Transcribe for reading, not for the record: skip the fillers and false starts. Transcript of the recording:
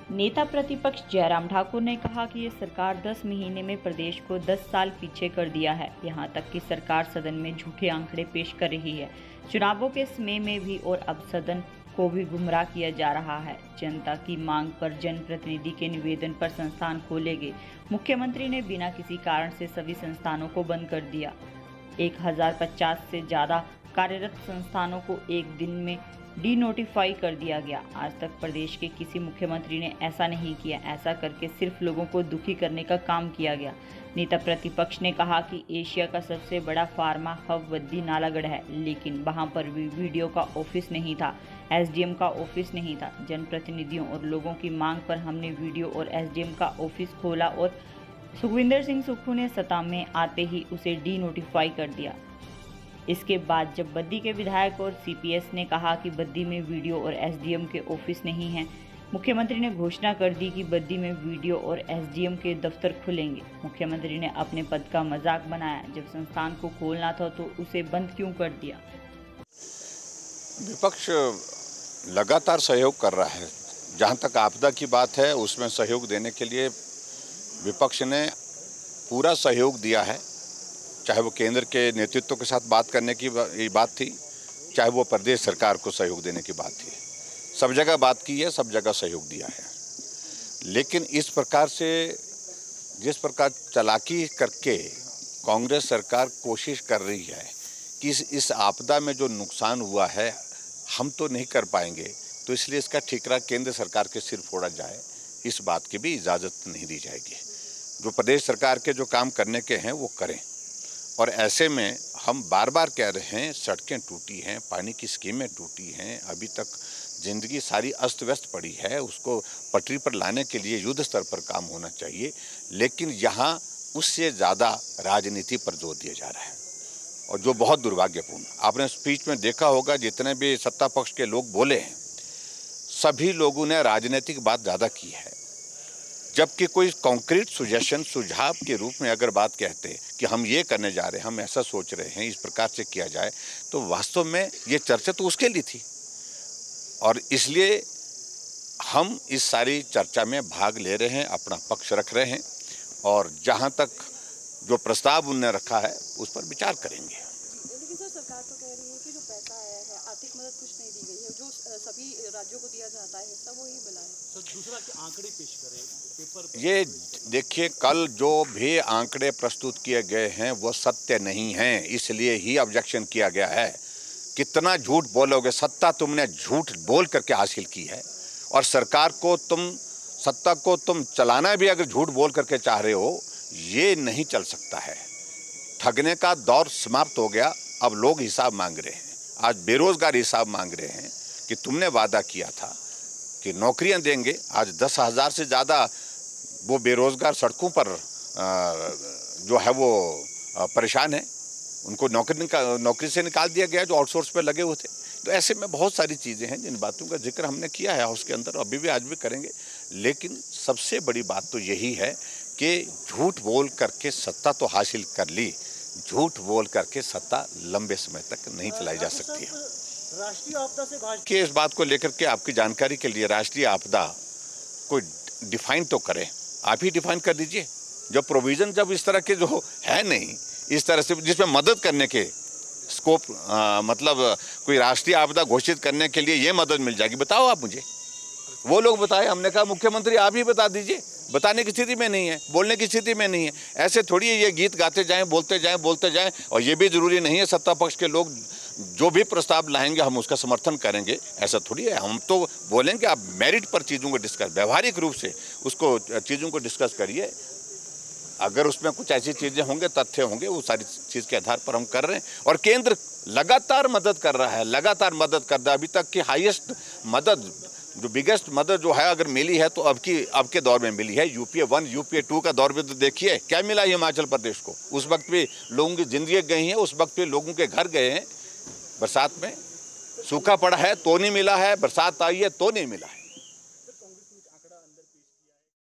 नेता प्रतिपक्ष जयराम ठाकुर ने कहा कि ये सरकार 10 महीने में प्रदेश को 10 साल पीछे कर दिया है। यहां तक कि सरकार सदन में झूठे आंकड़े पेश कर रही है। चुनावों के समय में भी और अब सदन को भी गुमराह किया जा रहा है। जनता की मांग पर जनप्रतिनिधि के निवेदन पर संस्थान खोलेंगे। मुख्यमंत्री ने बिना किसी कारण से सभी संस्थानों को बंद कर दिया। 1050 से ज़्यादा कार्यरत संस्थानों को एक दिन में डीनोटिफाई कर दिया गया। आज तक प्रदेश के किसी मुख्यमंत्री ने ऐसा नहीं किया। ऐसा करके सिर्फ लोगों को दुखी करने का काम किया गया। नेता प्रतिपक्ष ने कहा कि एशिया का सबसे बड़ा फार्मा हब बद्दी नालागढ़ है, लेकिन वहां पर भी वीडियो का ऑफिस नहीं था, एसडीएम का ऑफिस नहीं था। जनप्रतिनिधियों और लोगों की मांग पर हमने वीडियो और एसडीएम का ऑफिस खोला और सुखविंदर सिंह सुक्खू ने सत्ता में आते ही उसे डीनोटिफाई कर दिया। इसके बाद जब बद्दी के विधायक और सीपीएस ने कहा कि बद्दी में वीडियो और एसडीएम के ऑफिस नहीं हैं, मुख्यमंत्री ने घोषणा कर दी कि बद्दी में वीडियो और एसडीएम के दफ्तर खुलेंगे। मुख्यमंत्री ने अपने पद का मजाक बनाया। जब संस्थान को खोलना था तो उसे बंद क्यों कर दिया? विपक्ष लगातार सहयोग कर रहा है। जहां तक आपदा की बात है, उसमें सहयोग देने के लिए विपक्ष ने पूरा सहयोग दिया है। चाहे वो केंद्र के नेतृत्व के साथ बात करने की बात थी, चाहे वो प्रदेश सरकार को सहयोग देने की बात थी, सब जगह बात की है, सब जगह सहयोग दिया है। लेकिन इस प्रकार से जिस प्रकार चालाकी करके कांग्रेस सरकार कोशिश कर रही है कि इस आपदा में जो नुकसान हुआ है हम तो नहीं कर पाएंगे, तो इसलिए इसका ठिकरा केंद्र सरकार के सिर फोड़ा जाए, इस बात की भी इजाज़त नहीं दी जाएगी। जो प्रदेश सरकार के जो काम करने के हैं वो करें। और ऐसे में हम बार बार कह रहे हैं, सड़कें टूटी हैं, पानी की स्कीमें टूटी हैं, अभी तक ज़िंदगी सारी अस्त व्यस्त पड़ी है, उसको पटरी पर लाने के लिए युद्ध स्तर पर काम होना चाहिए। लेकिन यहाँ उससे ज़्यादा राजनीति पर जोर दिया जा रहा है, और जो बहुत दुर्भाग्यपूर्ण। आपने स्पीच में देखा होगा, जितने भी सत्ता पक्ष के लोग बोले हैं, सभी लोगों ने राजनीतिक बात ज़्यादा की है। जबकि कोई कॉन्क्रीट सुजेशन, सुझाव के रूप में अगर बात कहते हैं कि हम ये करने जा रहे हैं, हम ऐसा सोच रहे हैं, इस प्रकार से किया जाए, तो वास्तव में ये चर्चा तो उसके लिए थी। और इसलिए हम इस सारी चर्चा में भाग ले रहे हैं, अपना पक्ष रख रहे हैं, और जहां तक जो प्रस्ताव उन्होंने रखा है उस पर विचार करेंगे। लेकिन सर, सरकार तो कह रही है कि जो पैसा आया है, आर्थिक मदद कुछ नहीं दी गई है, जो सभी राज्यों को दिया जाता है सब वही मिला है। सर, दूसरा कि आंकड़े पेश करें पेपर। ये देखिए, कल जो भी आंकड़े प्रस्तुत किए गए हैं वो सत्य नहीं हैं, इसलिए ही ऑब्जेक्शन किया गया है। कितना झूठ बोलोगे? सत्ता तुमने झूठ बोल करके हासिल की है, और सरकार को सत्ता को तुम चलाना भी अगर झूठ बोल करके चाह रहे हो, ये नहीं चल सकता है। ठगने का दौर समाप्त हो गया, अब लोग हिसाब मांग रहे हैं। आज बेरोजगार हिसाब मांग रहे हैं कि तुमने वादा किया था कि नौकरियां देंगे। आज 10,000 से ज़्यादा वो बेरोजगार सड़कों पर जो है वो परेशान है, उनको नौकरी से निकाल दिया गया, जो आउटसोर्स पे लगे हुए थे। तो ऐसे में बहुत सारी चीज़ें हैं जिन बातों का जिक्र हमने किया है हाउस के अंदर, अभी भी आज भी करेंगे। लेकिन सबसे बड़ी बात तो यही है कि झूठ बोल करके सत्ता तो हासिल कर ली, झूठ बोल करके सत्ता लंबे समय तक नहीं चलाई जा सकती है। राष्ट्रीय आपदा से कि इस बात को लेकर के आपकी जानकारी के लिए, राष्ट्रीय आपदा कोई डिफाइन तो करें, आप ही डिफाइन कर दीजिए। जो प्रोविजन जब इस तरह के जो है नहीं, इस तरह से जिसमें मदद करने के स्कोप, मतलब कोई राष्ट्रीय आपदा घोषित करने के लिए ये मदद मिल जाएगी, बताओ आप मुझे। वो लोग बताए, हमने कहा मुख्यमंत्री आप ही बता दीजिए। बताने की स्थिति में नहीं है, बोलने की स्थिति में नहीं है। ऐसे थोड़ी ये गीत गाते जाएं, बोलते जाएं। और ये भी जरूरी नहीं है सत्ता पक्ष के लोग जो भी प्रस्ताव लाएंगे हम उसका समर्थन करेंगे, ऐसा थोड़ी है। हम तो बोलेंगे आप मेरिट पर चीज़ों को डिस्कस, व्यवहारिक रूप से उसको चीज़ों को डिस्कस करिए। अगर उसमें कुछ ऐसी चीज़ें होंगे, तथ्य होंगे, वो सारी चीज़ के आधार पर हम कर रहे हैं। और केंद्र लगातार मदद कर रहा है, लगातार मदद कर रहा है। अभी तक की हाईएस्ट मदद, जो बिगेस्ट मदद जो है अगर मिली है तो अब के दौर में मिली है। यूपीए 1, यूपीए 2 का दौर भी तो देखिए क्या मिला हिमाचल प्रदेश को। उस वक्त भी लोगों की जिंदगी गई है, उस वक्त भी लोगों के घर गए हैं। बरसात में सूखा पड़ा है तो नहीं मिला है, बरसात आई है तो नहीं मिला है।